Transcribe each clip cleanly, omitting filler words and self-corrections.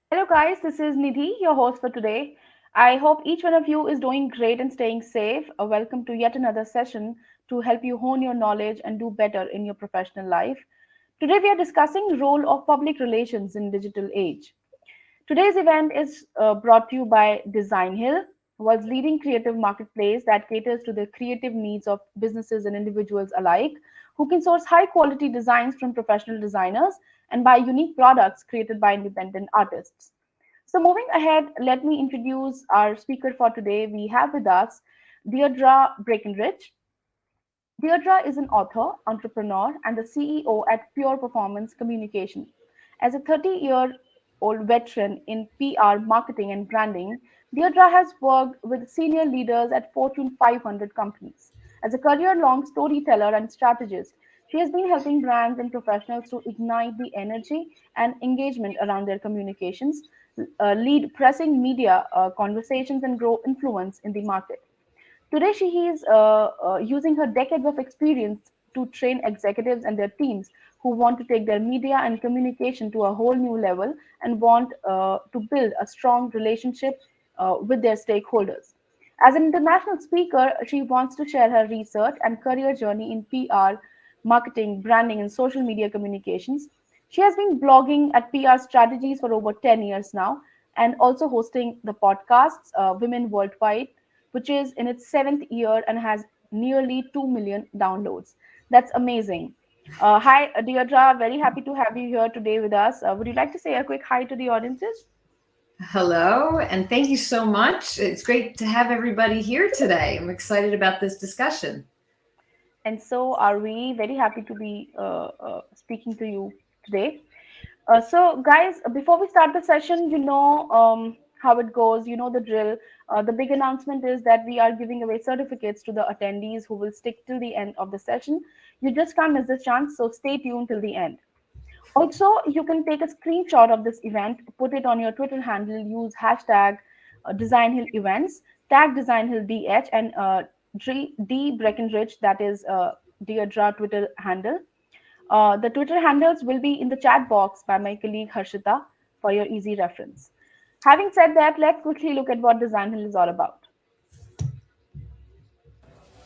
Hello, guys. This is Nidhi, your host for today. I hope each one of you is doing great and staying safe. Welcome to yet another session to help you hone your knowledge and do better in your professional life. Today, we are discussing role of public relations in digital age. Today's event is brought to you by DesignHill, world's leading creative marketplace that caters to the creative needs of businesses and individuals alike, who can source high quality designs from professional designers and buy unique products created by independent artists. So, moving ahead, let me introduce our speaker for today. We have with us Deirdre Breckenridge. Deirdre is an author, entrepreneur, and the CEO at Pure Performance Communication. As a 30-year-old veteran in PR, marketing, and branding, Deirdre has worked with senior leaders at Fortune 500 companies. As a career-long storyteller and strategist, she has been helping brands and professionals to ignite the energy and engagement around their communications, lead pressing media conversations, and grow influence in the market. Today, she is using her decades of experience to train executives and their teams who want to take their media and communication to a whole new level and want to build a strong relationship with their stakeholders. As an international speaker, she wants to share her research and career journey in PR, marketing, branding, and social media communications. She has been blogging at PR strategies for over 10 years now and also hosting the podcasts Women Worldwide, which is in its seventh year and has nearly 2 million downloads. That's amazing. Hi, Deirdre. Very happy to have you here today with us. Would you like to say a quick hi to the audiences? Hello, and thank you so much. It's great to have everybody here today. I'm excited about this discussion. And so are we. Very happy to be speaking to you today. So, guys, before we start the session, how it goes, you know the drill. The big announcement is that we are giving away certificates to the attendees who will stick till the end of the session. You just can't miss this chance, so stay tuned till the end. Also, you can take a screenshot of this event, put it on your Twitter handle, use hashtag DesignHill events, tag DesignHillDH and D Breckenridge, that is Deirdre Twitter handle. The Twitter handles will be in the chat box by my colleague Harshita for your easy reference. Having said that, let's quickly look at what Design Hill is all about.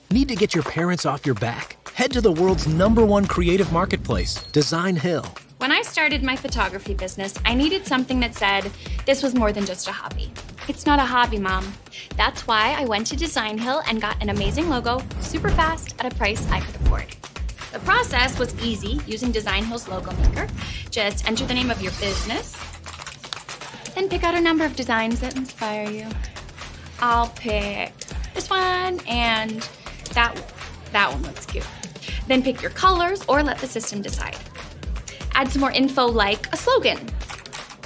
Need to get your parents off your back? Head to the world's #1 creative marketplace, DesignHill. When I started my photography business, I needed something that said this was more than just a hobby. It's not a hobby, Mom. That's why I went to DesignHill and got an amazing logo super fast at a price I could afford. The process was easy using DesignHill's logo maker. Just enter the name of your business, then pick out a number of designs that inspire you. I'll pick this one and that one looks cute. Then pick your colors or let the system decide. Add some more info like a slogan,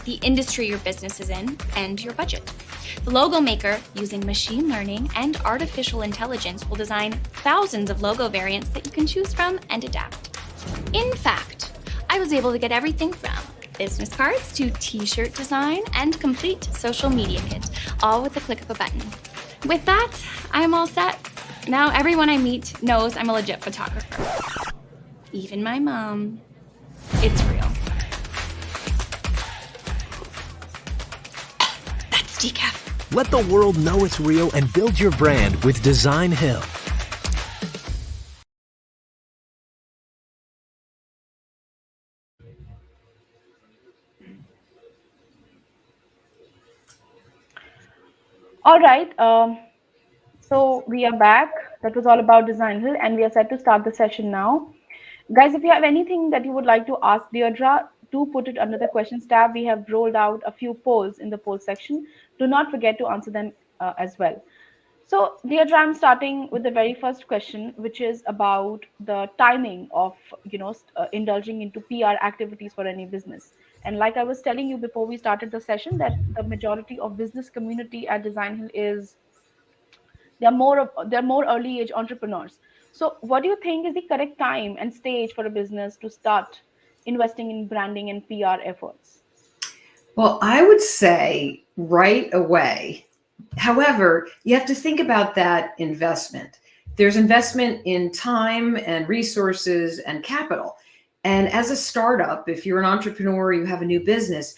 the industry your business is in, and your budget. The logo maker, using machine learning and artificial intelligence, will design thousands of logo variants that you can choose from and adapt. In fact, I was able to get everything from business cards to t-shirt design and complete social media kit, all with the click of a button. With that, I'm all set. Now everyone I meet knows I'm a legit photographer. Even my mom. It's real. That's decaf. Let the world know it's real and build your brand with DesignHill. All right. So we are back. That was all about Design Hill, and we are set to start the session now. Guys, if you have anything that you would like to ask Deirdre, do put it under the questions tab. We have rolled out a few polls in the poll section. Do not forget to answer them as well. So, Deirdre, I'm starting with the very first question, which is about the timing of, indulging into PR activities for any business. And like I was telling you before we started the session, that the majority of business community at Design Hill is they're more early age entrepreneurs. So, what do you think is the correct time and stage for a business to start investing in branding and PR efforts? Well, I would say right away. However, you have to think about that investment. There's investment in time and resources and capital. And as a startup, if you're an entrepreneur, you have a new business,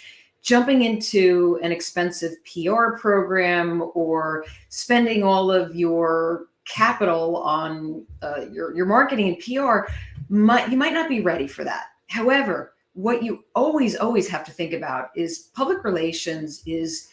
jumping into an expensive PR program or spending all of your capital on your marketing and PR, you might not be ready for that. However, what you always have to think about is public relations is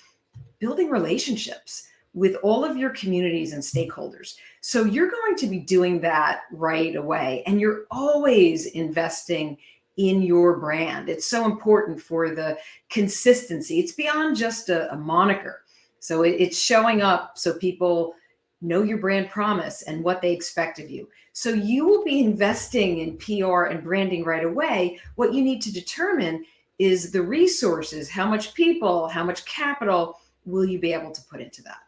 building relationships with all of your communities and stakeholders. So you're going to be doing that right away. And you're always investing in your brand. It's so important for the consistency. It's beyond just a moniker. So it's showing up so people know your brand promise and what they expect of you. So you will be investing in PR and branding right away. What you need to determine is the resources, how much people, how much capital will you be able to put into that?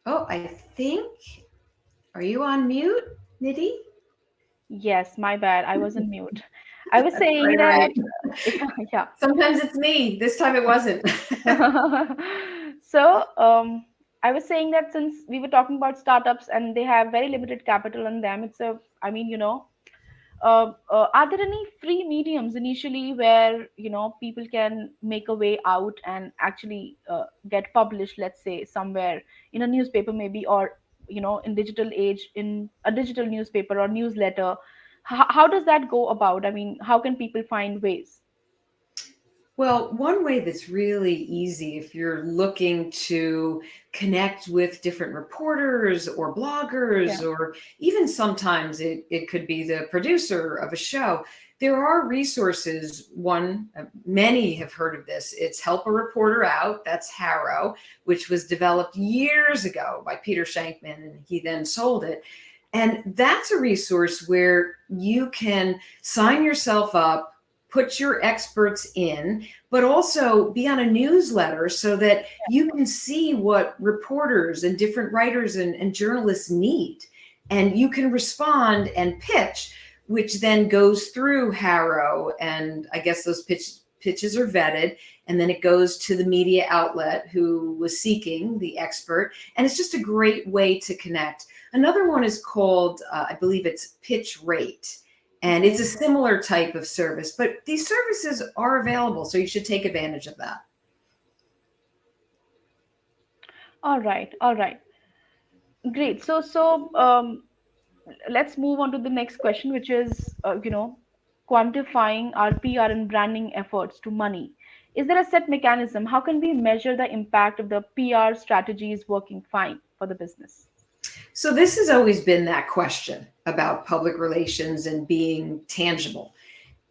Oh, I think, are you on mute, Nidhi? Yes, my bad. I was on mute. I was saying Right. that, yeah. Sometimes it's me. This time it wasn't. So, I was saying that since we were talking about startups and they have very limited capital on them, I mean, are there any free mediums initially where people can make a way out and actually get published, let's say somewhere in a newspaper maybe, or in digital age in a digital newspaper or newsletter? How does that go about? I mean, how can people find ways? Well, one way that's really easy if you're looking to connect with different reporters or bloggers, Yeah. or even sometimes it could be the producer of a show. There are resources. Many have heard of this. It's Help a Reporter Out. That's Harrow, which was developed years ago by Peter Shankman, and he then sold it. And that's a resource where you can sign yourself up, put your experts in, but also be on a newsletter so that you can see what reporters and different writers and journalists need. And you can respond and pitch, which then goes through Harrow. And I guess those pitches are vetted. And then it goes to the media outlet who was seeking the expert. And it's just a great way to connect. Another one is called, I believe it's Pitch Rate. And it's a similar type of service, but these services are available, so you should take advantage of that. All right, all right, great. Let's move on to the next question, which is quantifying our PR and branding efforts to money. Is there a set mechanism? How can we measure the impact of the PR strategies working fine for the business? So this has always been that question about public relations and being tangible.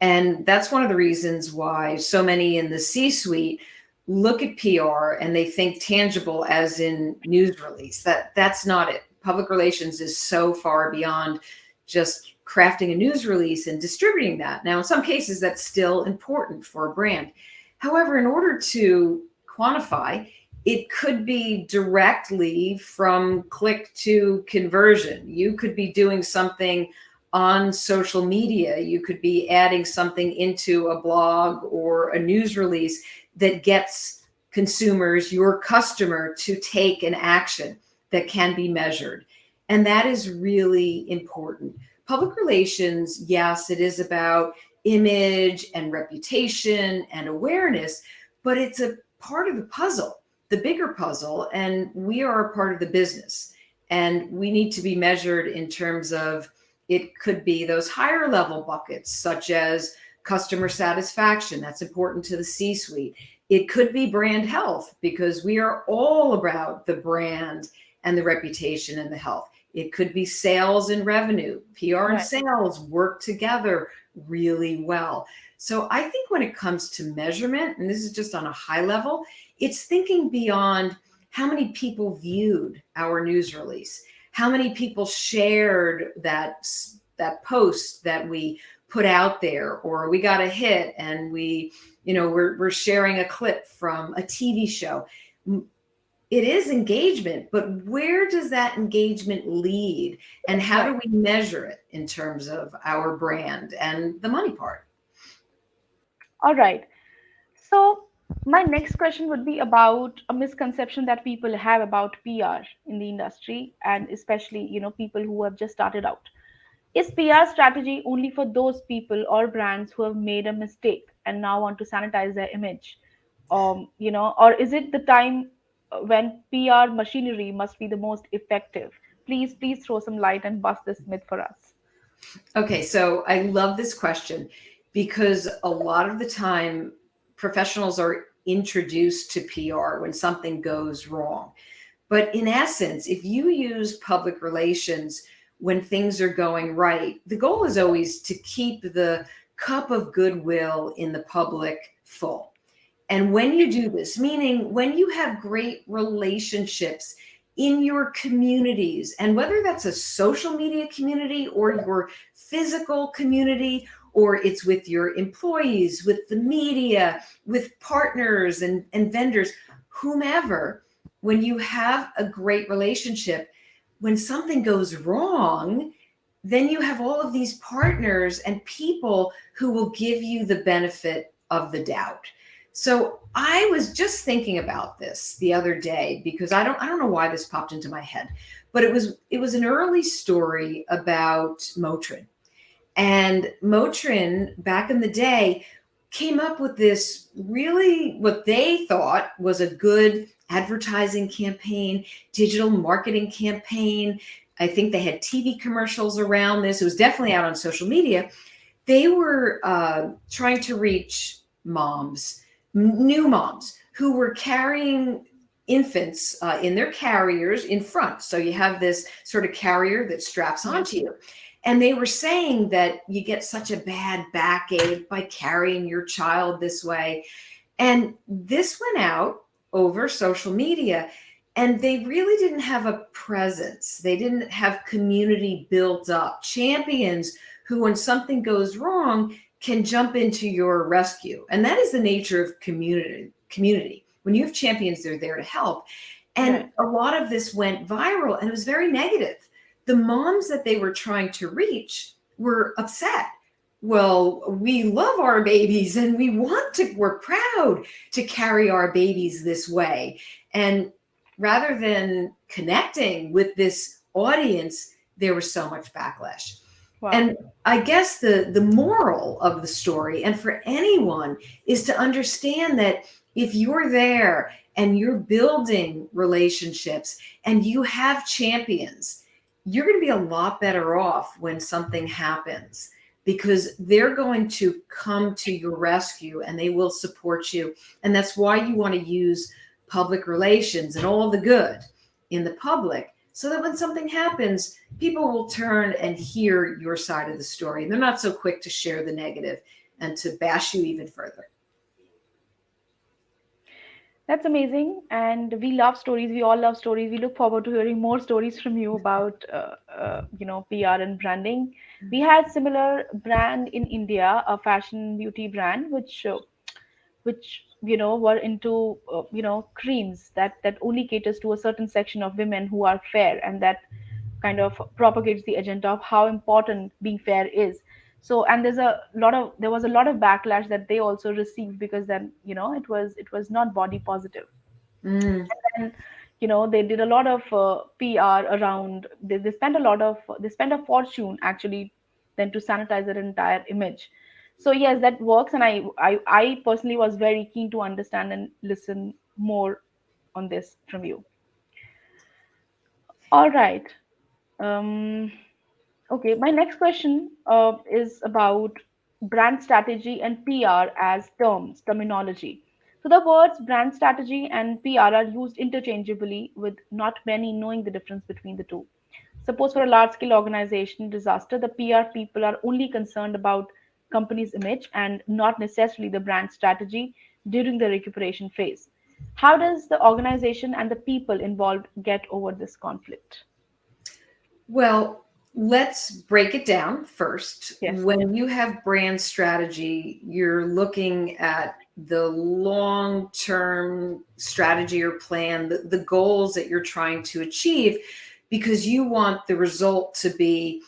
And that's one of the reasons why so many in the C-suite look at PR and they think tangible as in news release. That's not it. Public relations is so far beyond just crafting a news release and distributing that. Now, in some cases, that's still important for a brand. However, in order to quantify, it could be directly from click to conversion. You could be doing something on social media. You could be adding something into a blog or a news release that gets consumers, your customer, to take an action that can be measured. And that is really important. Public relations, yes, it is about image and reputation and awareness, but it's a part of the puzzle, the bigger puzzle, and we are a part of the business. And we need to be measured in terms of, it could be those higher level buckets, such as customer satisfaction. That's important to the C-suite. It could be brand health, because we are all about the brand and the reputation and the health. It could be sales and revenue. PR and sales work together really well. So I think when it comes to measurement, and this is just on a high level, it's thinking beyond how many people viewed our news release, how many people shared that post that we put out there, or we got a hit and we're sharing a clip from a TV show. It is engagement, but where does that engagement lead, and how do we measure it in terms of our brand and the money part? All right. So my next question would be about a misconception that people have about PR in the industry, and especially people who have just started out. Is PR strategy only for those people or brands who have made a mistake and now want to sanitize their image? Or is it the time when PR machinery must be the most effective? Please throw some light and bust this myth for us. Okay, so I love this question because a lot of the time professionals are introduced to PR when something goes wrong. But in essence, if you use public relations when things are going right, the goal is always to keep the cup of goodwill in the public full. And when you do this, meaning when you have great relationships in your communities, and whether that's a social media community or your physical community, or it's with your employees, with the media, with partners and vendors, whomever, when you have a great relationship, when something goes wrong, then you have all of these partners and people who will give you the benefit of the doubt. So I was just thinking about this the other day because I don't know why this popped into my head, but it was an early story about Motrin. And Motrin back in the day came up with this really what they thought was a good advertising campaign, digital marketing campaign. I think they had TV commercials around this. It was definitely out on social media. They were trying to reach moms, new moms who were carrying infants in their carriers in front. So you have this sort of carrier that straps onto you. And they were saying that you get such a bad backache by carrying your child this way. And this went out over social media, and they really didn't have a presence. They didn't have community built up, champions who, when something goes wrong, can jump into your rescue. And that is the nature of community. When you have champions, they're there to help. And a lot of this went viral, and it was very negative. The moms that they were trying to reach were upset. Well, we love our babies and we're proud to carry our babies this way. And rather than connecting with this audience, there was so much backlash. Wow. And I guess the moral of the story, and for anyone, is to understand that if you're there and you're building relationships and you have champions, you're going to be a lot better off when something happens, because they're going to come to your rescue and they will support you. And that's why you want to use public relations and all the good in the public, so that when something happens, people will turn and hear your side of the story. And they're not so quick to share the negative and to bash you even further. That's amazing. And we love stories. We all love stories. We look forward to hearing more stories from you about, PR and branding. We had similar brand in India, a fashion beauty brand, which were into creams that only caters to a certain section of women who are fair, and that kind of propagates the agenda of how important being fair is. So, and there was a lot of backlash that they also received, because then it was not body positive. And then they did a lot of PR around. They spent a fortune actually then to sanitize their entire image. So yes, that works, and I personally was very keen to understand and listen more on this from you. All right. Um, okay, my next question is about brand strategy and PR as terminology. So the words brand strategy and PR are used interchangeably, with not many knowing the difference between the two. Suppose for a large scale organization disaster, the PR people are only concerned about company's image and not necessarily the brand strategy during the recuperation phase. How does the organization and the people involved get over this conflict? Well, let's break it down first. Yes. When you have brand strategy, you're looking at the long-term strategy or plan, the goals that you're trying to achieve, because you want the result to be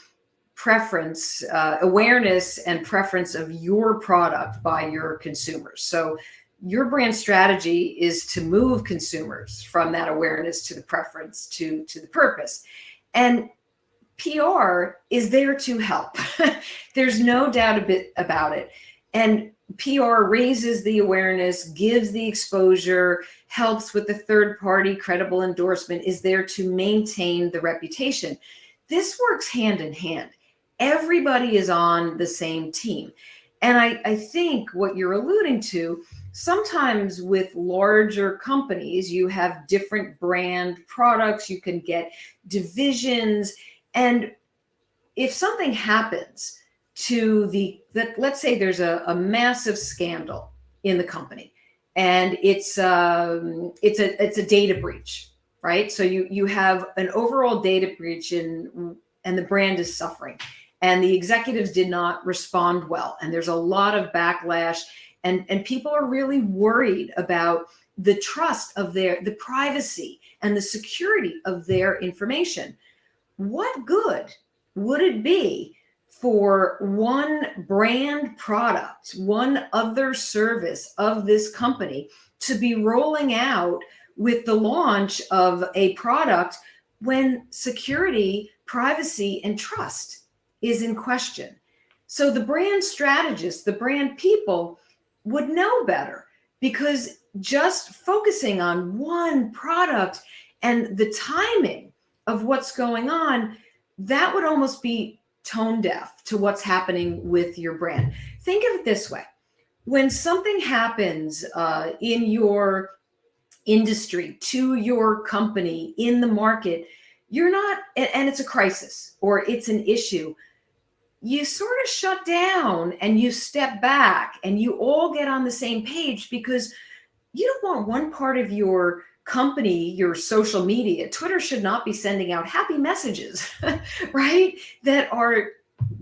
preference, awareness and preference of your product by your consumers. So your brand strategy is to move consumers from that awareness to the preference to the purpose. And PR is there to help. There's no doubt about it. And PR raises the awareness, gives the exposure, helps with the third party credible endorsement, is there to maintain the reputation. This works hand in hand. Everybody is on the same team. And I think what you're alluding to, sometimes with larger companies, you have different brand products, you can get divisions. And if something happens to let's say there's a massive scandal in the company, and it's a data breach, right? So you have an overall data breach, and the brand is suffering, and the executives did not respond well, and there's a lot of backlash, and people are really worried about the trust of the privacy and the security of their information. What good would it be for one brand product, one other service of this company to be rolling out with the launch of a product when security, privacy, and trust is in question? So the brand strategists, the brand people would know better, because just focusing on one product and the timing of what's going on, that would almost be tone deaf to what's happening with your brand. Think of it this way. When something happens in your industry, to your company, in the market, you're not, and it's a crisis or it's an issue, you sort of shut down and you step back and you all get on the same page, because you don't want one part of your company, your social media. Twitter should not be sending out happy messages, right? That are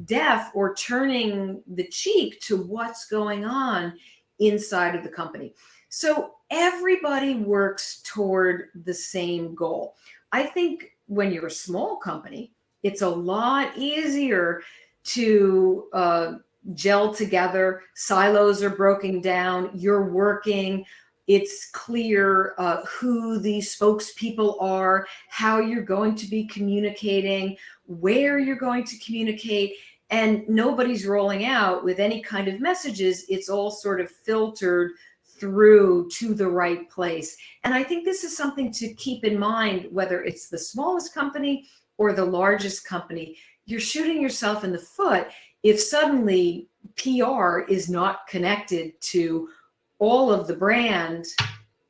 deaf or turning the cheek to what's going on inside of the company. So everybody works toward the same goal. I think when you're a small company, it's a lot easier to gel together. Silos are broken down. You're working. It's clear who the spokespeople are, how you're going to be communicating, where you're going to communicate, and nobody's rolling out with any kind of messages. It's all sort of filtered through to the right place. And I think this is something to keep in mind, whether it's the smallest company or the largest company. You're shooting yourself in the foot if suddenly PR is not connected to all of the brand,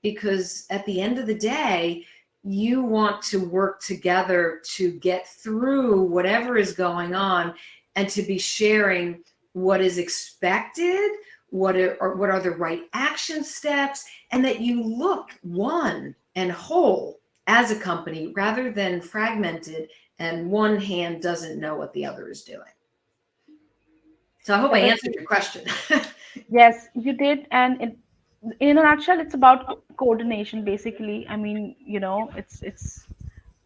because at the end of the day, you want to work together to get through whatever is going on and to be sharing what is expected, what are the right action steps, and that you look one and whole as a company rather than fragmented and one hand doesn't know what the other is doing. So I hope I answered your question. Yes, you did. And in a nutshell, it's about coordination, basically. I mean, it's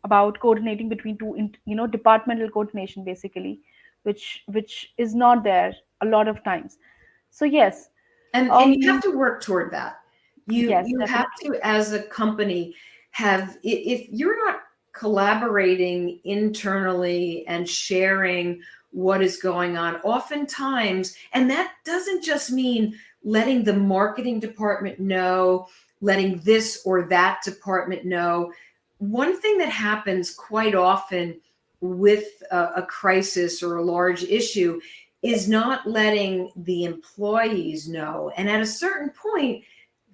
about coordinating between two, departmental coordination, basically, which is not there a lot of times. So yes, And you have to work toward that. yes, You have definitely. to, as a company, if you're not collaborating internally and sharing what is going on, oftentimes, and that doesn't just mean letting the marketing department know, letting this or that department know. One thing that happens quite often with a crisis or a large issue is not letting the employees know. And at a certain point,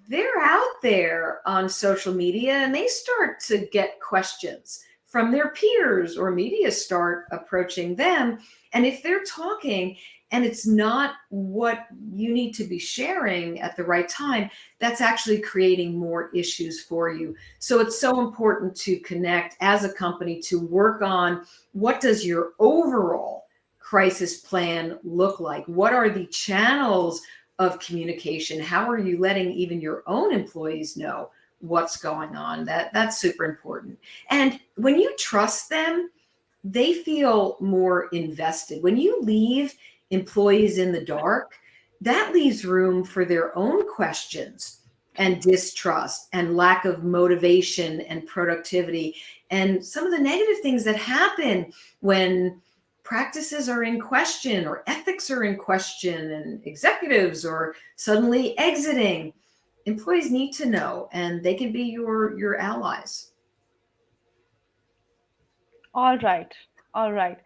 they're out there on social media and they start to get questions from their peers, or media start approaching them. And if they're talking and it's not what you need to be sharing at the right time, that's actually creating more issues for you. So it's so important to connect as a company to work on, what does your overall crisis plan look like? What are the channels of communication? How are you letting even your own employees know what's going on? That's super important. And when you trust them, they feel more invested. When you leave employees in the dark, that leaves room for their own questions and distrust and lack of motivation and productivity, and some of the negative things that happen when practices are in question or ethics are in question and executives are suddenly exiting. Employees need to know, and they can be your allies. All right. All right.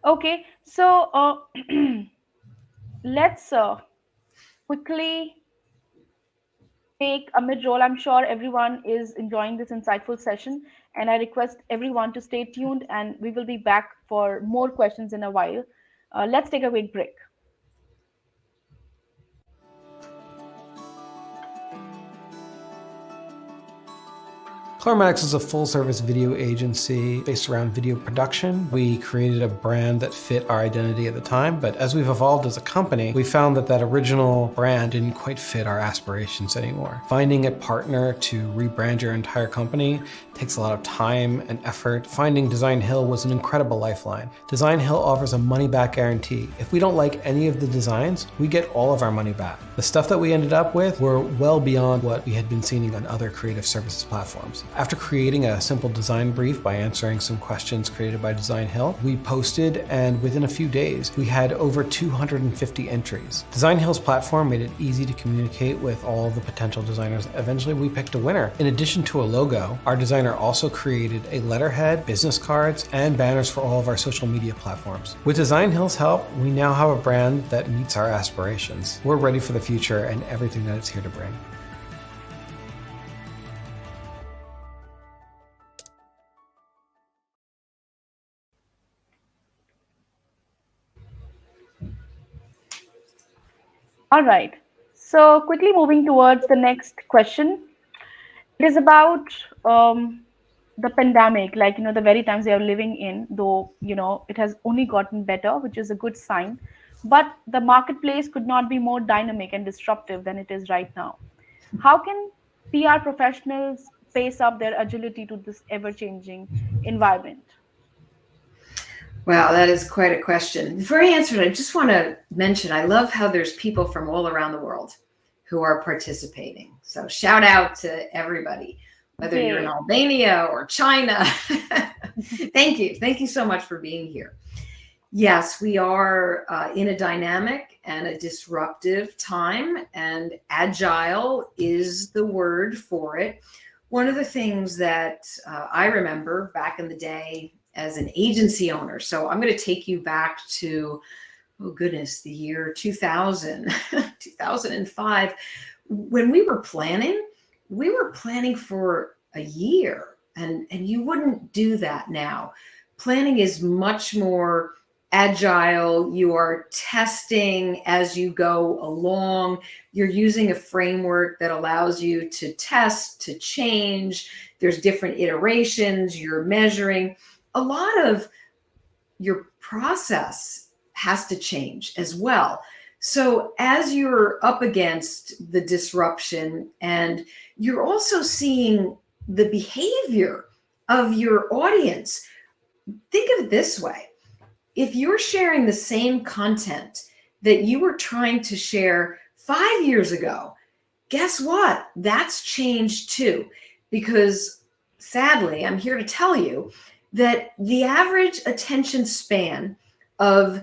Okay. So let's quickly take a mid roll. I'm sure everyone is enjoying this insightful session, and I request everyone to stay tuned, and we will be back for more questions in a while. Let's take a quick break. Clarematics is a full-service video agency based around video production. We created a brand that fit our identity at the time, but as we've evolved as a company, we found that that original brand didn't quite fit our aspirations anymore. Finding a partner to rebrand your entire company takes a lot of time and effort. Finding DesignHill was an incredible lifeline. DesignHill offers a money-back guarantee. If we don't like any of the designs, we get all of our money back. The stuff that we ended up with were well beyond what we had been seeing on other creative services platforms. After creating a simple design brief by answering some questions created by DesignHill, we posted, and within a few days, we had over 250 entries. DesignHill's platform made it easy to communicate with all the potential designers. Eventually, we picked a winner. In addition to a logo, our designer also created a letterhead, business cards, and banners for all of our social media platforms. With DesignHill's help, we now have a brand that meets our aspirations. We're ready for the future and everything that it's here to bring. All right. So quickly moving towards the next question. It is about the pandemic, like, the very times we are living in, though, it has only gotten better, which is a good sign. But the marketplace could not be more dynamic and disruptive than it is right now. How can PR professionals pace up their agility to this ever-changing environment? Wow, that is quite a question. Before I answer it, I just want to mention, I love how there's people from all around the world who are participating. So shout out to everybody, whether you're in Albania or China. Thank you. Thank you so much for being here. Yes, we are in a dynamic and a disruptive time, and agile is the word for it. One of the things that I remember back in the day as an agency owner, so I'm going to take you back to, oh goodness, the year 2000, 2005. When we were planning for a year, and you wouldn't do that now. Planning is much more agile. You are testing as you go along. You're using a framework that allows you to test, to change. There's different iterations. You're measuring. A lot of your process has to change as well. So as you're up against the disruption, and you're also seeing the behavior of your audience, think of it this way. If you're sharing the same content that you were trying to share 5 years ago, guess what? That's changed too. Because sadly, I'm here to tell you that the average attention span of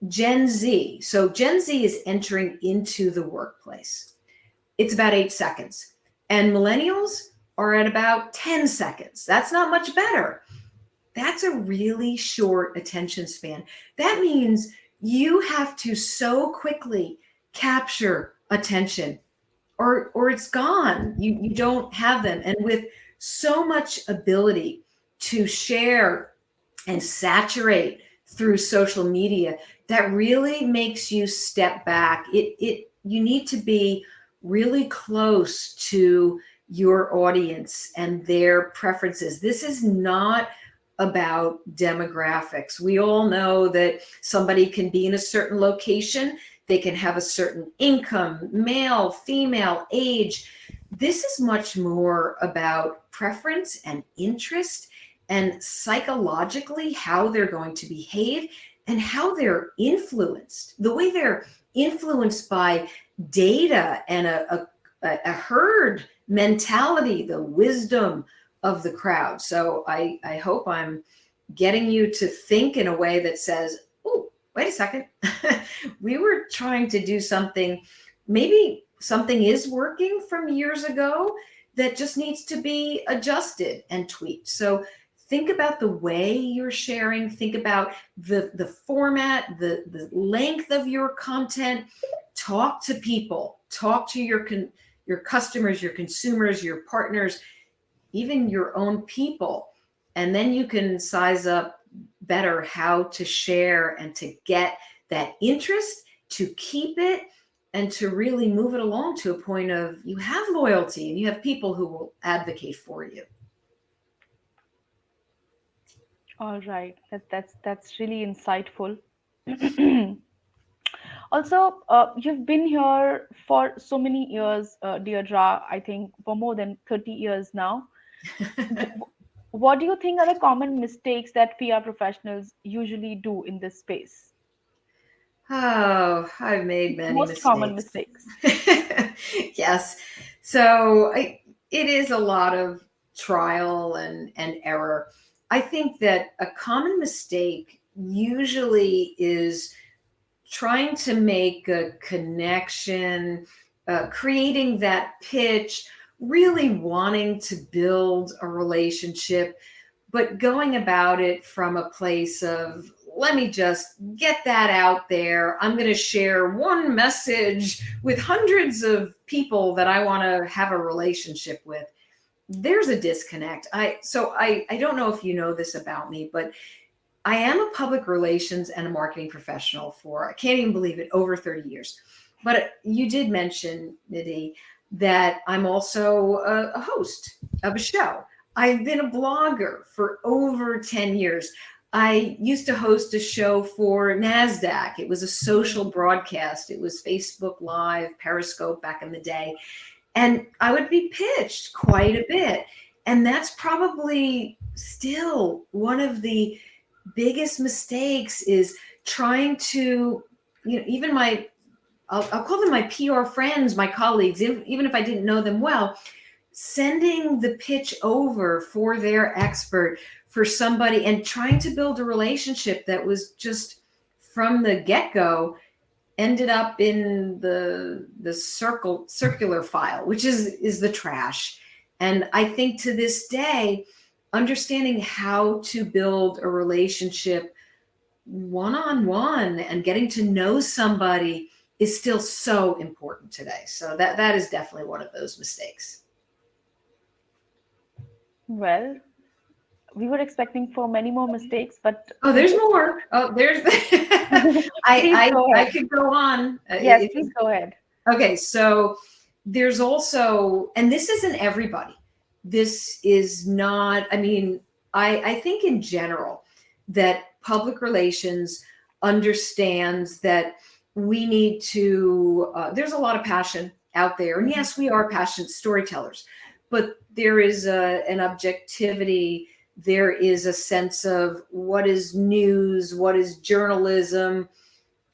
Gen Z, so Gen Z is entering into the workplace, it's about 8 seconds. And millennials are at about 10 seconds. That's not much better. That's a really short attention span. That means you have to so quickly capture attention, or it's gone. You don't have them. And with so much ability to share and saturate through social media, that really makes you step back. You need to be really close to your audience and their preferences. This is not about demographics. We all know that somebody can be in a certain location, they can have a certain income, male, female, age. This is much more about preference and interest, and psychologically how they're going to behave and how they're influenced. The way they're influenced by data and a a herd mentality, the wisdom of the crowd. So I hope I'm getting you to think in a way that says, oh, wait a second. We were trying to do something, maybe something is working from years ago that just needs to be adjusted and tweaked. So think about the way you're sharing, think about the format, the length of your content. Talk to people, talk to your customers, your consumers, your partners, even your own people. And then you can size up better how to share and to get that interest, to keep it, and to really move it along to a point of you have loyalty and you have people who will advocate for you. All right, that's really insightful. Also, you've been here for so many years, Deirdre. I think for more than 30 years now. What do you think are the common mistakes that PR professionals usually do in this space? Oh, I've made many Most common mistakes. mistakes. Yes. So it is a lot of trial and error. I think that a common mistake usually is trying to make a connection, creating that pitch, really wanting to build a relationship, but going about it from a place of, let me just get that out there. I'm going to share one message with hundreds of people that I want to have a relationship with. There's a disconnect. I don't know if you know this about me, but I am a public relations and a marketing professional for, I can't even believe it, over 30 years. But you did mention, Nidhi, that I'm also a host of a show. I've been a blogger for over 10 years. I used to host a show for NASDAQ. It was a social broadcast. It was Facebook Live, Periscope back in the day. And I would be pitched quite a bit. And that's probably still one of the biggest mistakes, is trying to, even I'll call them my PR friends, my colleagues, even if I didn't know them well, sending the pitch over for their expert, for somebody, and trying to build a relationship that was just from the get-go ended up in the circular file, which is the trash. And I think to this day, understanding how to build a relationship one-on-one and getting to know somebody is still so important today. So that is definitely one of those mistakes. Well, we were expecting for many more mistakes, but Oh, there's more. Oh, there's I could go on. Yes, please go ahead. Okay, so there's also, and this isn't everybody. This is not, I think in general that public relations understands that we need to, there's a lot of passion out there. And yes, we are passionate storytellers, but there is an objectivity. There is a sense of what is news, what is journalism,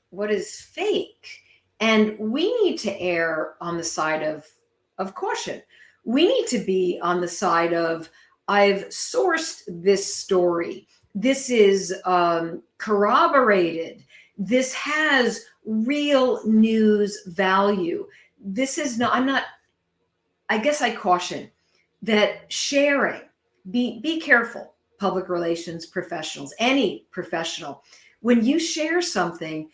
what is fake. And we need to err on the side of caution. We need to be on the side of, I've sourced this story. This is corroborated. This has real news value. This is not, I guess I caution that sharing, be careful, public relations professionals, any professional. When you share something,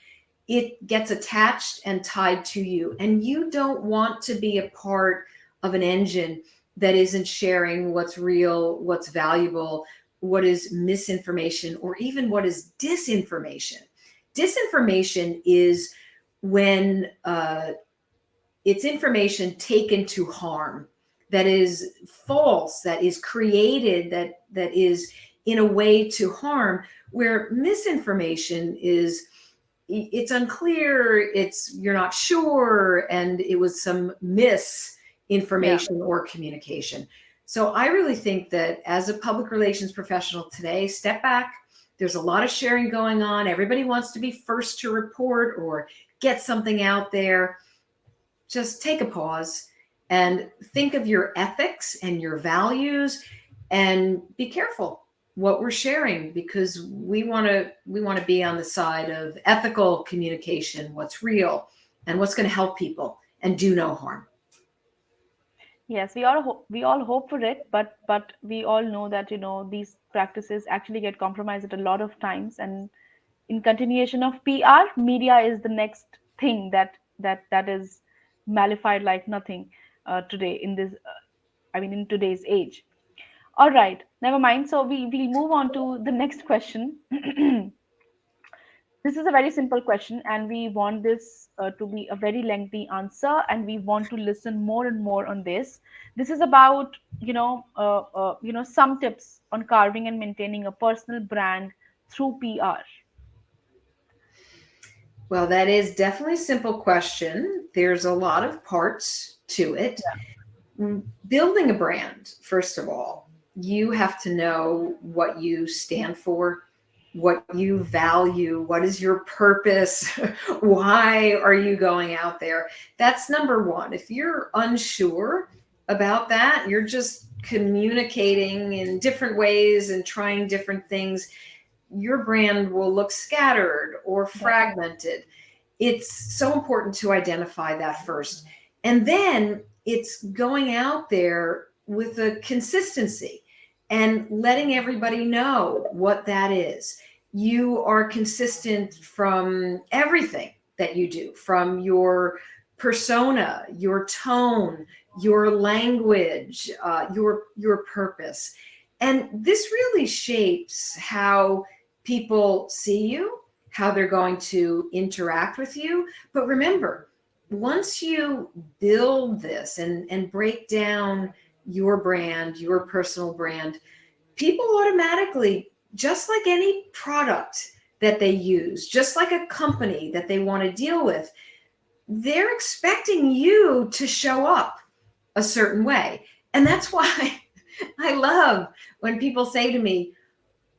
it gets attached and tied to you. And you don't want to be a part of an engine that isn't sharing what's real, what's valuable, what is misinformation, or even what is disinformation. Disinformation is when it's information taken to harm, that is false, that is created, that is in a way to harm, where misinformation is, it's unclear, you're not sure, and it was some misinformation or communication. So I really think that as a public relations professional today, step back. There's a lot of sharing going on. Everybody wants to be first to report or get something out there. Just take a pause and think of your ethics and your values, and be careful what we're sharing, because we want to be on the side of ethical communication, what's real and what's going to help people and do no harm. Yes, we all hope for it, but we all know that these practices actually get compromised at a lot of times. And in continuation of PR, media is the next thing that is malified like nothing today in this. I mean, in today's age. All right, never mind. So we move on to the next question. This is a very simple question, and we want this to be a very lengthy answer, and we want to listen more and more on this. This is about some tips on carving and maintaining a personal brand through PR. Well, that is definitely a simple question. There's a lot of parts to it. Building a brand, first of all, you have to know what you stand for, what you value, what is your purpose, why are you going out there? That's number one. If you're unsure about that, you're just communicating in different ways and trying different things, your brand will look scattered or fragmented. It's so important to identify that first. And then it's going out there with a consistency and letting everybody know what that is. You are consistent from everything that you do, from your persona, your tone, your language, your purpose. And this really shapes how people see you, how they're going to interact with you. But remember, once you build this and break down your brand, your personal brand, people automatically, just like any product that they use, just like a company that they want to deal with, they're expecting you to show up a certain way. And that's why I love when people say to me,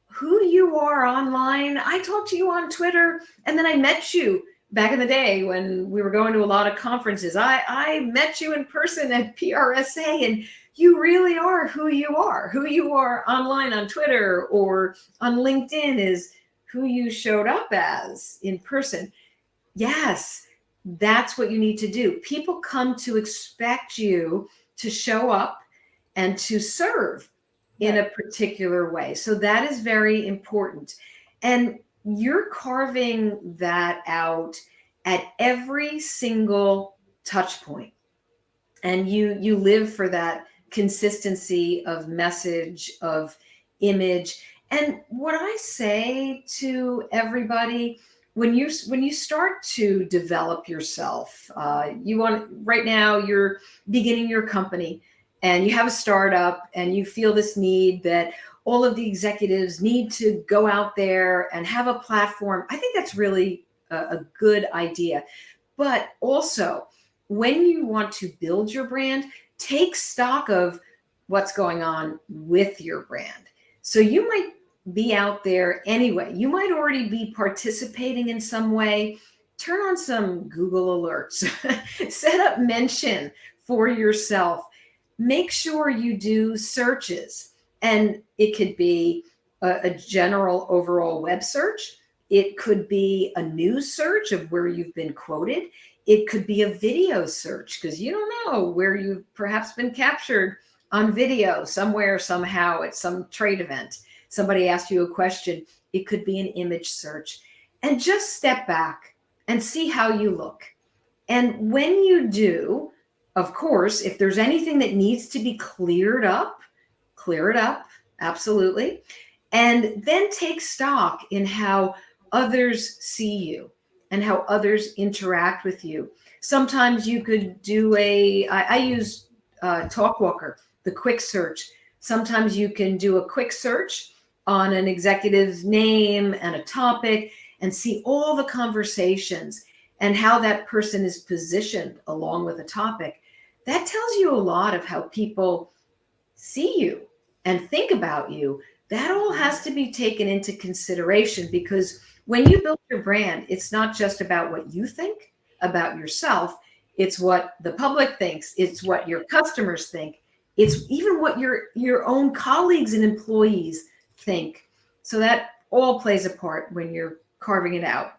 who you are online, I talked to you on Twitter, and then I met you back in the day when we were going to a lot of conferences. I met you in person at PRSA, and you really are who you are. Who you are online on Twitter or on LinkedIn is who you showed up as in person. Yes, that's what you need to do. People come to expect you to show up and to serve in a particular way. So that is very important. And you're carving that out at every single touch point. And you live for that consistency of message, of image. And what I say to everybody, when you start to develop yourself, right now you're beginning your company and you have a startup and you feel this need that all of the executives need to go out there and have a platform. I think that's really a good idea. But also, when you want to build your brand, take stock of what's going on with your brand. So you might be out there anyway. You might already be participating in some way. Turn on some Google alerts. Set up mention for yourself. Make sure you do searches. And it could be a general overall web search. It could be a news search of where you've been quoted. It could be a video search because you don't know where you've perhaps been captured on video somewhere, somehow at some trade event. Somebody asked you a question. It could be an image search. And just step back and see how you look. And when you do, of course, if there's anything that needs to be cleared up, clear it up, absolutely. And then take stock in how others see you and how others interact with you. Sometimes you could do I use TalkWalker, the quick search. Sometimes you can do a quick search on an executive's name and a topic and see all the conversations and how that person is positioned along with a topic. That tells you a lot of how people see you and think about you. That all has to be taken into consideration because when you build your brand, it's not just about what you think about yourself. It's what the public thinks. It's what your customers think. It's even what your own colleagues and employees think. So that all plays a part when you're carving it out,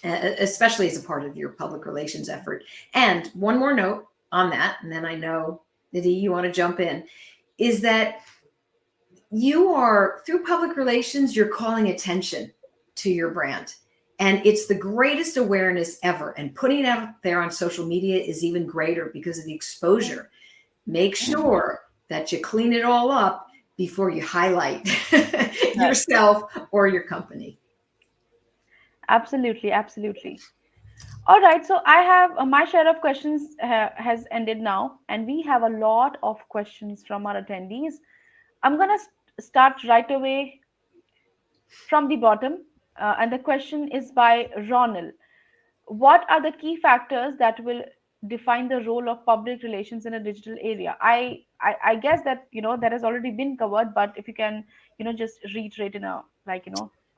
especially as a part of your public relations effort. And one more note on that, and then I know, Nidhi, you want to jump in, is that you are, through public relations, you're calling attention to your brand. And it's the greatest awareness ever. And putting it out there on social media is even greater because of the exposure. Make sure that you clean it all up before you highlight yourself or your company. Absolutely, absolutely. All right, so I have my share of questions has ended now, and we have a lot of questions from our attendees. I'm gonna start right away from the bottom, and the question is by Ronald. What are the key factors that will define the role of public relations in a digital area? I guess that that has already been covered, but if you can just reiterate in a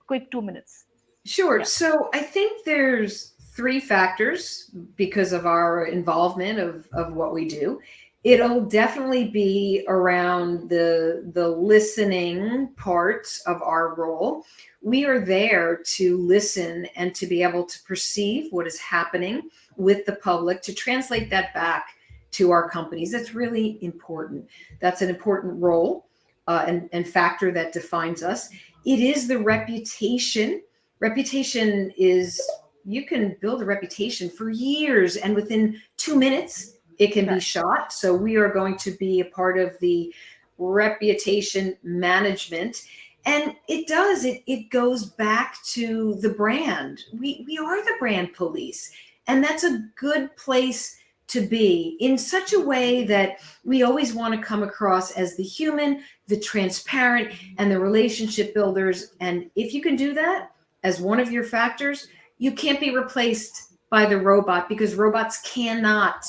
quick 2 minutes. Sure. Yeah. So I think there's three factors because of our involvement of what we do. It'll definitely be around the listening part of our role. We are there to listen and to be able to perceive what is happening with the public, to translate that back to our companies. That's really important. That's an important role and factor that defines us. It is the reputation. Reputation is, you can build a reputation for years, and within 2 minutes, it can be shot. So we are going to be a part of the reputation management. And it goes back to the brand. We are the brand police. And that's a good place to be, in such a way that we always want to come across as the human, the transparent, and the relationship builders. And if you can do that as one of your factors, you can't be replaced by the robot, because robots cannot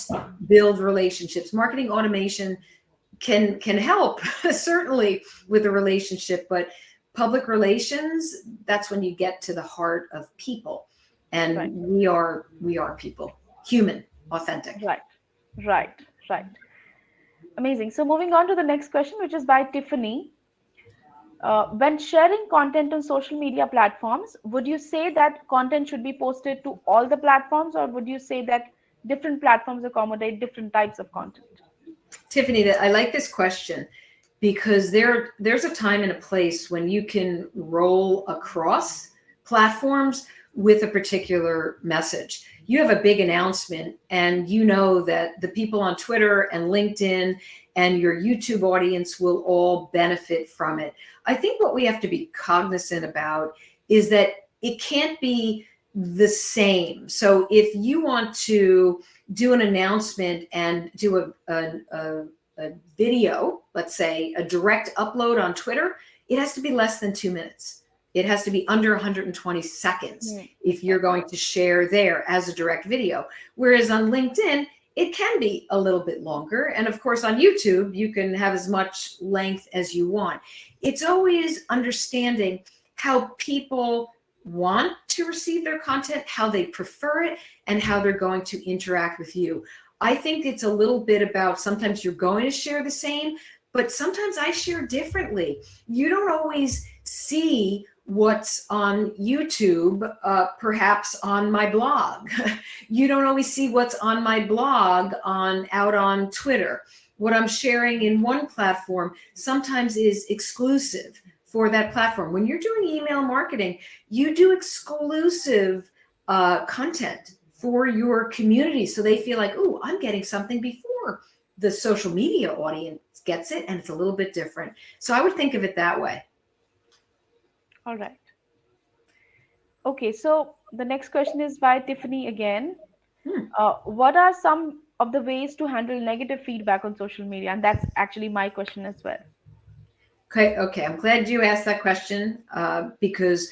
build relationships. Marketing automation can help certainly with a relationship, but public relations, that's when you get to the heart of people. And we are people, human, authentic. Right. Amazing. So moving on to the next question, which is by Tiffany. When sharing content on social media platforms, would you say that content should be posted to all the platforms, or would you say that different platforms accommodate different types of content? Tiffany, I like this question because there's a time and a place when you can roll across platforms with a particular message. You have a big announcement and you know that the people on Twitter and LinkedIn and your YouTube audience will all benefit from it. I think what we have to be cognizant about is that it can't be the same. So if you want to do an announcement and do a video, let's say a direct upload on Twitter, it has to be less than 2 minutes. It has to be under 120 seconds if you're going to share there as a direct video. Whereas on LinkedIn, it can be a little bit longer. And of course, on YouTube, you can have as much length as you want. It's always understanding how people want to receive their content, how they prefer it, and how they're going to interact with you. I think it's a little bit about, sometimes you're going to share the same, but sometimes I share differently. You don't always see what's on YouTube, perhaps on my blog. You don't always see what's on my blog out on Twitter. What I'm sharing in one platform sometimes is exclusive for that platform. When you're doing email marketing, you do exclusive content for your community, so they feel like, oh, I'm getting something before the social media audience gets it, and it's a little bit different. So I would think of it that way. All right. Okay, so the next question is by Tiffany again. What are some of the ways to handle negative feedback on social media? And that's actually my question as well. Okay. I'm glad you asked that question because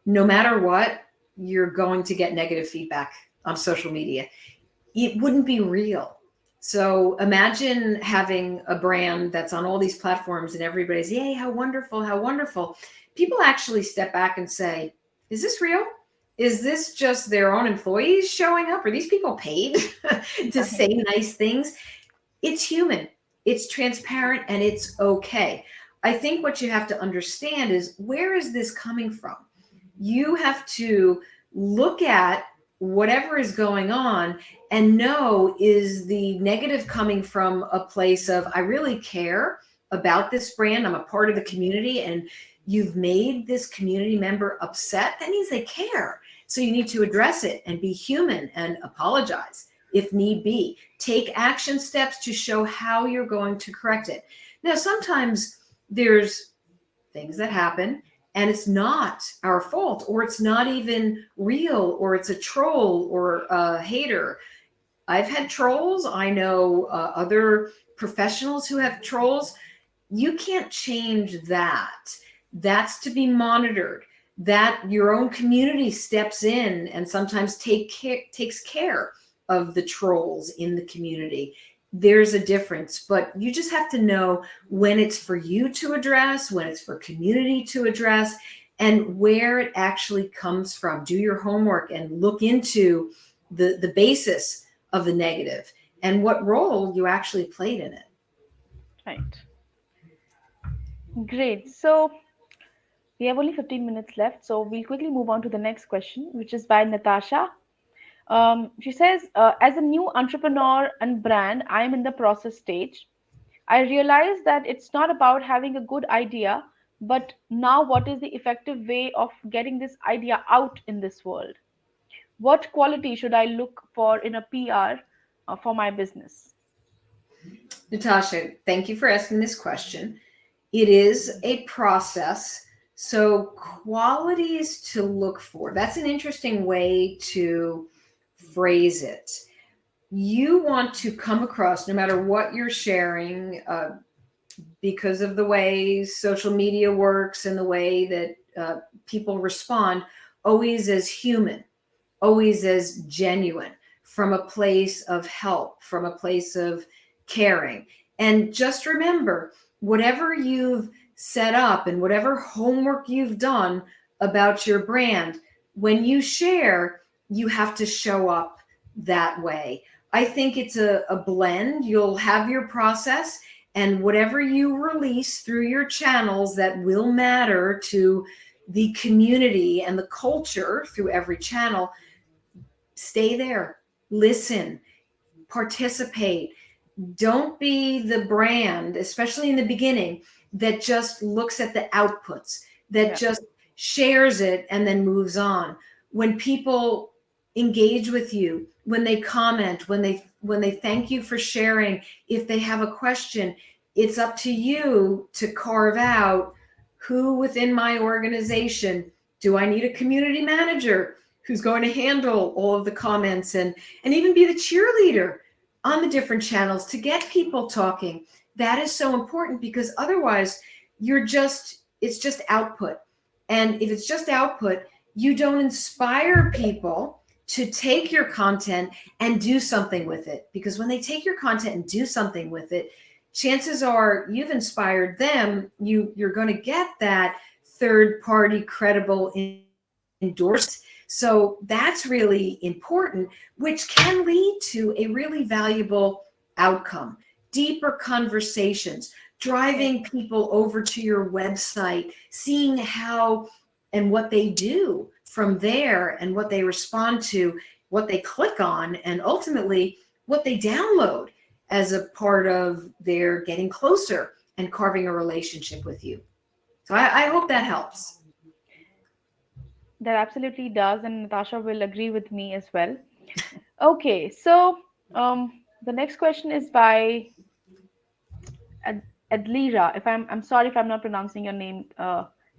no matter what, you're going to get negative feedback on social media. It wouldn't be real. So imagine having a brand that's on all these platforms and everybody's, yay, how wonderful, how wonderful. People actually step back and say, is this real? is this just their own employees showing up? Are these people paid to say nice things? It's human, it's transparent, and it's okay. I think what you have to understand is, where is this coming from? You have to look at whatever is going on and know, is the negative coming from a place of, I really care about this brand, I'm a part of the community, and you've made this community member upset? That means they care. So you need to address it and be human and apologize if need be. Take action steps to show how you're going to correct it. Now, sometimes there's things that happen and it's not our fault, or it's not even real, or it's a troll or a hater. I've had trolls. I know other professionals who have trolls. You can't change that. That's to be monitored. That your own community steps in and sometimes takes care of the trolls in the community. There's a difference, but you just have to know when it's for you to address, when it's for community to address, and where it actually comes from. Do your homework and look into the basis of the negative and what role you actually played in it. Right. Great. So we have only 15 minutes left, so we'll quickly move on to the next question, which is by Natasha. She says, as a new entrepreneur and brand, I am in the process stage. I realize that it's not about having a good idea, but now what is the effective way of getting this idea out in this world? What quality should I look for in a PR for my business? Natasha, thank you for asking this question. It is a process. So qualities to look for. That's an interesting way to phrase it. You want to come across, no matter what you're sharing, because of the way social media works and the way that people respond, always as human, always as genuine, from a place of help, from a place of caring. And just remember, whatever you've set up and whatever homework you've done about your brand, when you share, you have to show up that way. I think it's a blend. You'll have your process, and whatever you release through your channels that will matter to the community and the culture through every channel, stay there, listen, participate. Don't be the brand, especially in the beginning, that just looks at the outputs, that just shares it and then moves on. When people engage with you, when they comment, when they thank you for sharing, if they have a question, it's up to you to carve out, who within my organization, do I need a community manager who's going to handle all of the comments and even be the cheerleader on the different channels to get people talking. That is so important, because otherwise it's just output. And if it's just output, you don't inspire people to take your content and do something with it. Because when they take your content and do something with it, chances are you've inspired them. You're going to get that third-party credible endorsed. So that's really important, which can lead to a really valuable outcome. Deeper conversations, driving people over to your website, seeing how and what they do from there, and what they respond to, what they click on, and ultimately what they download as a part of their getting closer and carving a relationship with you. So I hope that helps. That absolutely does, and Natasha will agree with me as well. Okay, so the next question is by Adlira. If I'm sorry if I'm not pronouncing your name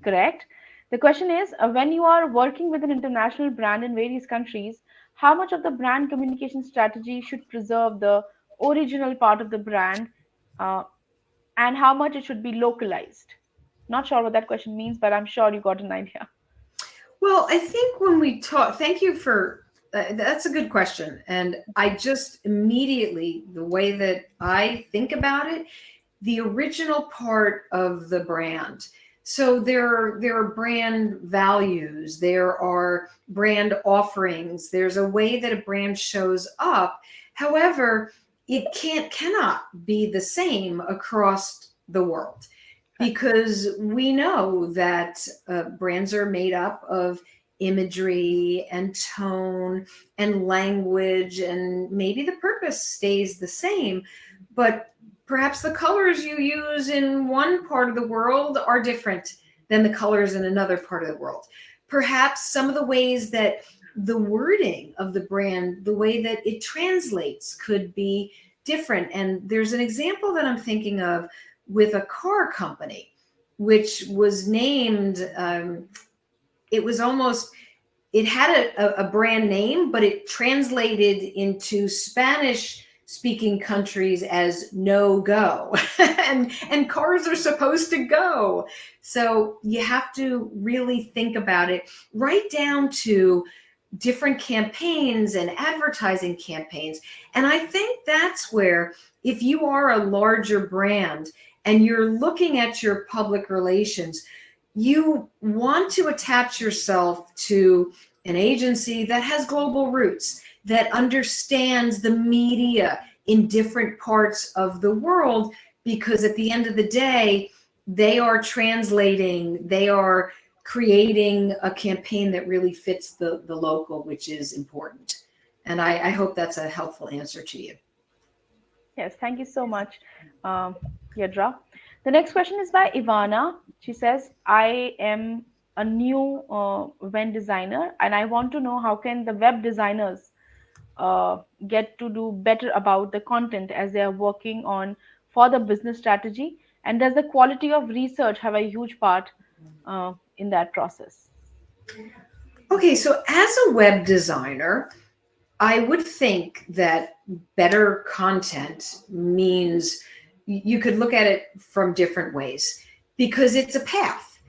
correct. The question is, when you are working with an international brand in various countries, how much of the brand communication strategy should preserve the original part of the brand, and how much it should be localized? Not sure what that question means, but I'm sure you got an idea. Well, I think when we talk, thank you for, that's a good question. And I just immediately, the way that I think about it, the original part of the brand, So there are brand values, there are brand offerings, there's a way that a brand shows up. However, it cannot be the same across the world, because we know that brands are made up of imagery and tone and language, and maybe the purpose stays the same, but perhaps the colors you use in one part of the world are different than the colors in another part of the world. Perhaps some of the ways that the wording of the brand, the way that it translates, could be different. And there's an example that I'm thinking of with a car company, which was named, it had a brand name, but it translated into Spanish speaking countries as no go. and cars are supposed to go. So you have to really think about it, right down to different campaigns and advertising campaigns. And I think that's where, if you are a larger brand and you're looking at your public relations, you want to attach yourself to an agency that has global roots, that understands the media in different parts of the world, because at the end of the day, they are translating, they are creating a campaign that really fits the local, which is important. And I hope that's a helpful answer to you. Yes, thank you so much, Yadra. The next question is by Ivana. She says, I am a new web designer, and I want to know how can the web designers get to do better about the content as they are working on for the business strategy, and does the quality of research have a huge part in that process? Okay, so as a web designer, I would think that better content means you could look at it from different ways, because it's a path.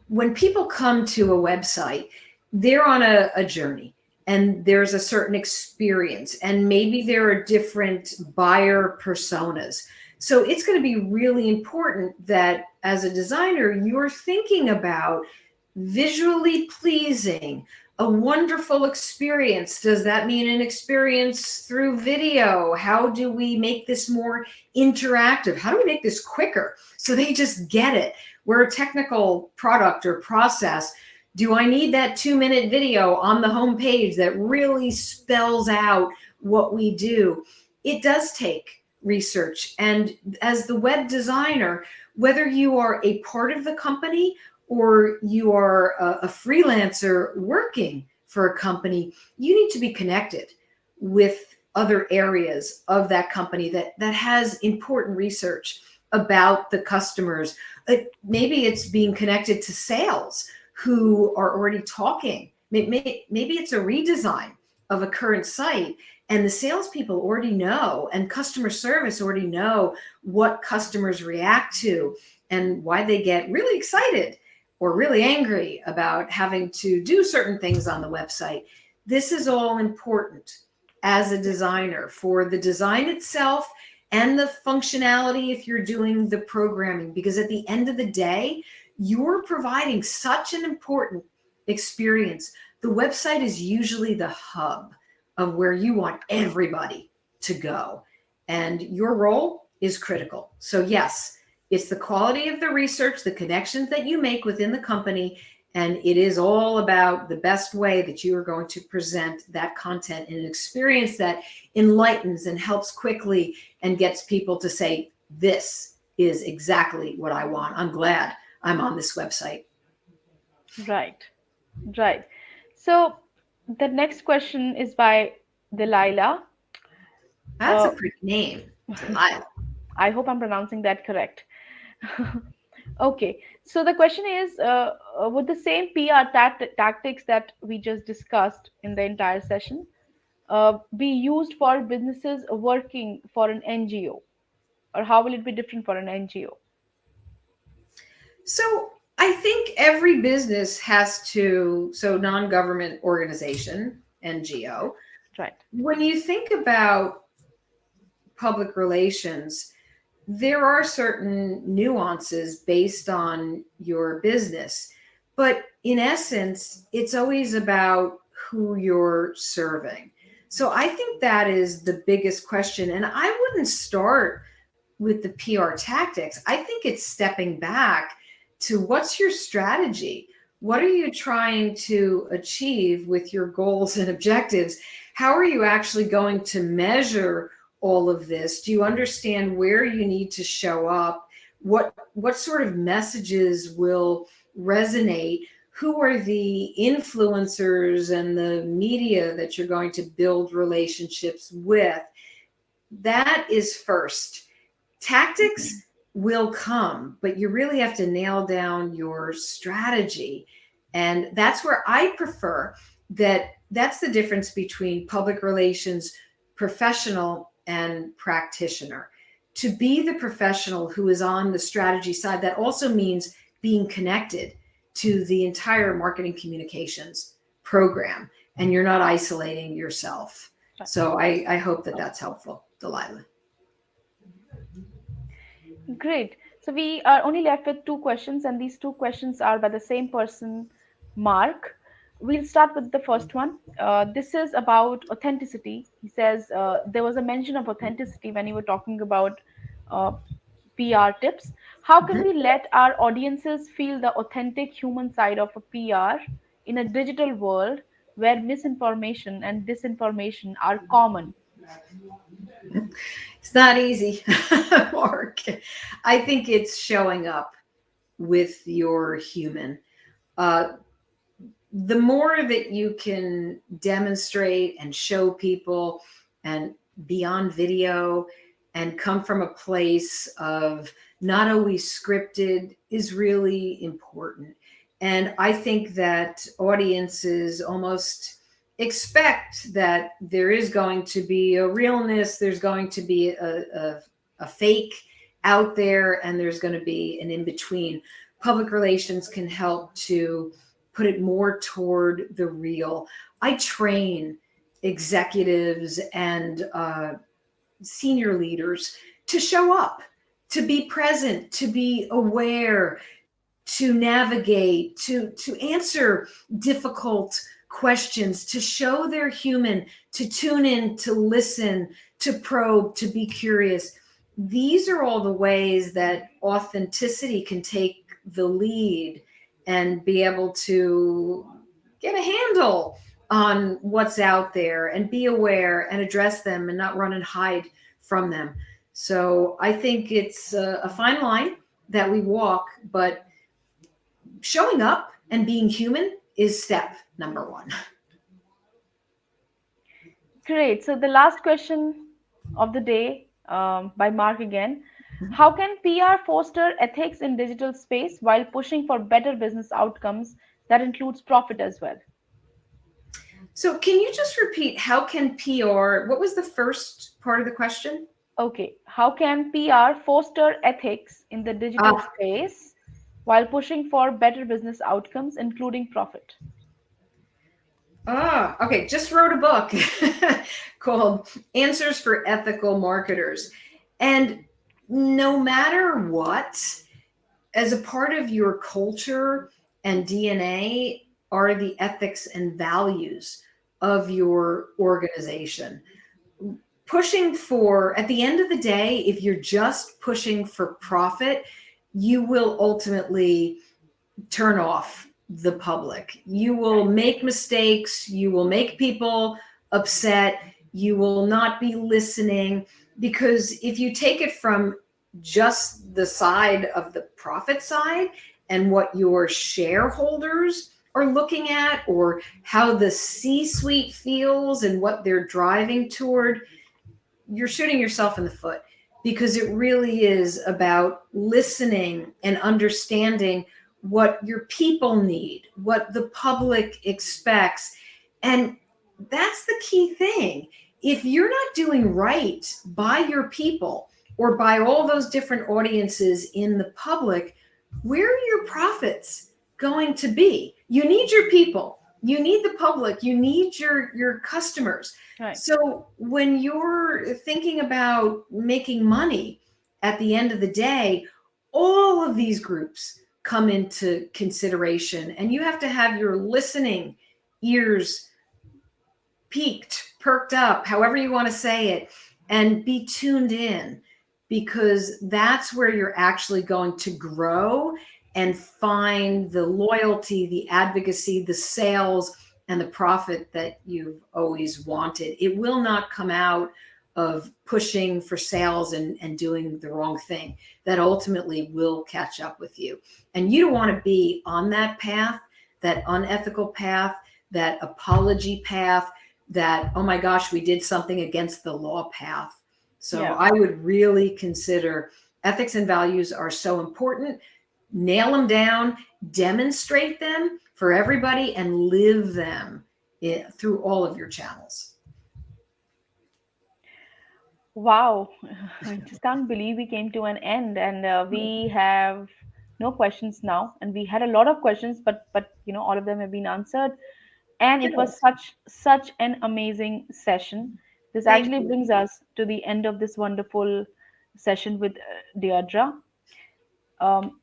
When people come to a website, they're on a journey, and there's a certain experience, and maybe there are different buyer personas. So it's going to be really important that as a designer, you're thinking about visually pleasing, a wonderful experience. Does that mean an experience through video? How do we make this more interactive? How do we make this quicker so they just get it? We're a technical product or process. Do I need that 2-minute video on the homepage that really spells out what we do? It does take research. And as the web designer, whether you are a part of the company or you are a freelancer working for a company, you need to be connected with other areas of that company that has important research about the customers. Maybe it's being connected to sales who are already talking. Maybe it's a redesign of a current site, and the salespeople already know, and customer service already know what customers react to and why they get really excited or really angry about having to do certain things on the website. This is all important as a designer for the design itself and the functionality if you're doing the programming, because at the end of the day, you're providing such an important experience. The website is usually the hub of where you want everybody to go, and your role is critical. So yes, it's the quality of the research, the connections that you make within the company, and it is all about the best way that you are going to present that content in an experience that enlightens and helps quickly and gets people to say, this is exactly what I want. I'm glad I'm on this website. Right. So the next question is by Delilah. That's a pretty name, Delilah. I hope I'm pronouncing that correct. Okay, so the question is, would the same PR tactics that we just discussed in the entire session be used for businesses working for an NGO, or how will it be different for an NGO? So I think every business has to, so non-government organization, NGO. Right. When you think about public relations, there are certain nuances based on your business, but in essence, it's always about who you're serving. So I think that is the biggest question. And I wouldn't start with the PR tactics. I think it's stepping back to what's your strategy? What are you trying to achieve with your goals and objectives? How are you actually going to measure all of this? Do you understand where you need to show up? What sort of messages will resonate? Who are the influencers and the media that you're going to build relationships with? That is first. Tactics will come, but you really have to nail down your strategy. And that's where I prefer that. That's the difference between public relations professional and practitioner. To be the professional who is on the strategy side, that also means being connected to the entire marketing communications program, and you're not isolating yourself. So I hope that that's helpful, Delilah. Great. So we are only left with two questions, and these two questions are by the same person, Mark. We'll start with the first one. This is about authenticity. He says there was a mention of authenticity when you were talking about uh, PR tips. How can we let our audiences feel the authentic human side of a PR in a digital world where misinformation and disinformation are common? It's not easy, Mark. I think it's showing up with your human. The more that you can demonstrate and show people and be on video and come from a place of not always scripted is really important. And I think that audiences almost expect that there is going to be a realness, there's going to be a fake out there, and there's going to be an in between. Public relations can help to put it more toward the real. I train executives and senior leaders to show up, to be present, to be aware, to navigate, to answer difficult questions, to show they're human, to tune in, to listen, to probe, to be curious. These are all the ways that authenticity can take the lead and be able to get a handle on what's out there and be aware and address them and not run and hide from them. So I think it's a fine line that we walk, but showing up and being human is step number one. Great. So the last question of the day by Mark again. How can PR foster ethics in digital space while pushing for better business outcomes that includes profit as well? So can you just repeat, how can PR, what was the first part of the question? Okay. How can PR foster ethics in the digital space while pushing for better business outcomes, including profit? Okay. Just wrote a book called Answers for Ethical Marketers. And no matter what, as a part of your culture and DNA are the ethics and values of your organization. Pushing for, at the end of the day, if you're just pushing for profit, you will ultimately turn off the public. You will make mistakes. You will make people upset. You will not be listening, because if you take it from just the side of the profit side and what your shareholders are looking at, or how the C-suite feels and what they're driving toward, you're shooting yourself in the foot, because it really is about listening and understanding what your people need, what the public expects. And that's the key thing. If you're not doing right by your people or by all those different audiences in the public, where are your profits going to be? You need your people, you need the public, you need your customers. Right. So when you're thinking about making money at the end of the day, all of these groups come into consideration, and you have to have your listening ears peaked, perked up, however you want to say it, and be tuned in, because that's where you're actually going to grow and find the loyalty, the advocacy, the sales, and the profit that you've always wanted. It will not come out of pushing for sales and doing the wrong thing. That ultimately will catch up with you. And you don't want to be on that path, that unethical path, that apology path, that, oh my gosh, we did something against the law path. So Yeah. I would really consider ethics and values are so important. Nail them down, demonstrate them for everybody, and live them through all of your channels. Wow, I just can't believe we came to an end, and we have no questions now. And we had a lot of questions, but all of them have been answered. And it was such an amazing session. This Thank actually you. brings us to the end of this wonderful session with Deirdre.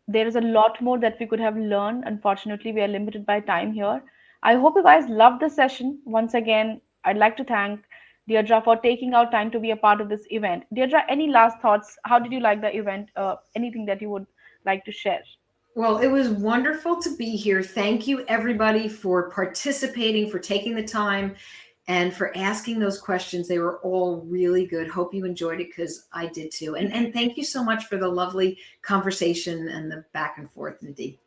There is a lot more that we could have learned. Unfortunately, we are limited by time here. I hope you guys loved the session. Once again, I'd like to thank Deirdre for taking out time to be a part of this event. Deirdre, any last thoughts? How did you like the event? Anything that you would like to share? Well, it was wonderful to be here. Thank you, everybody, for participating, for taking the time, and for asking those questions. They were all really good. Hope you enjoyed it, because I did too. And thank you so much for the lovely conversation and the back and forth, Nadine.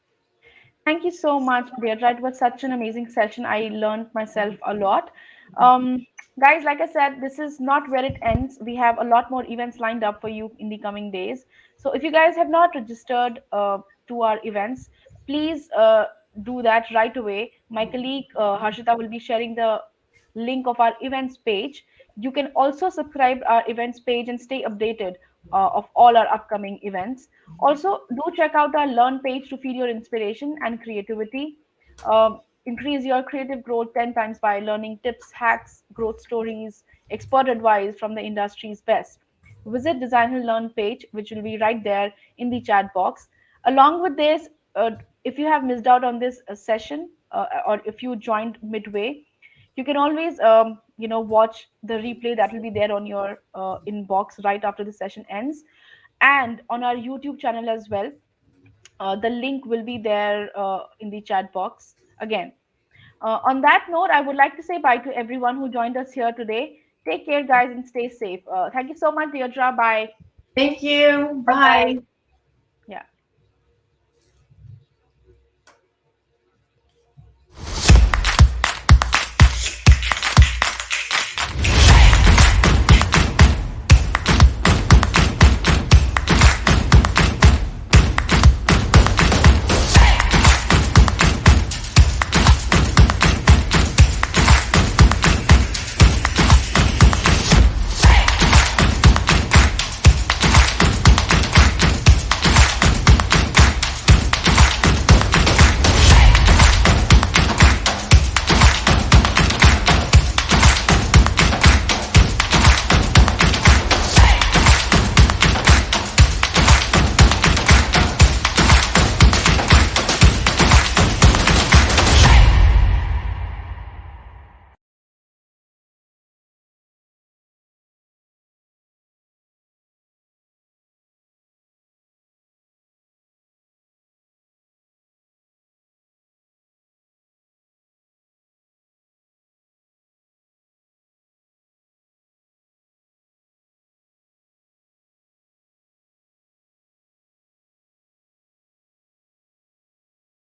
Thank you so much, Deirdre. It was such an amazing session. I learned myself a lot. Um, Guys, like I said, this is not where it ends. We have a lot more events lined up for you in the coming days. So if you guys have not registered to our events, please do that right away. My colleague Harshita will be sharing the link of our events page. You can also subscribe our events page and stay updated of all our upcoming events. Also, do check out our learn page to feed your inspiration and creativity. Increase your creative growth 10 times by learning tips, hacks, growth stories, expert advice from the industry's best. Visit DesignHill Learn page, which will be right there in the chat box. Along with this, if you have missed out on this session, or if you joined midway, you can always watch the replay that will be there on your inbox right after the session ends, and on our YouTube channel as well. The link will be there in the chat box again. On that note, I would like to say bye to everyone who joined us here today. Take care, guys, and stay safe. Thank you so much, Deirdre. Bye. Thank you. Bye. Bye.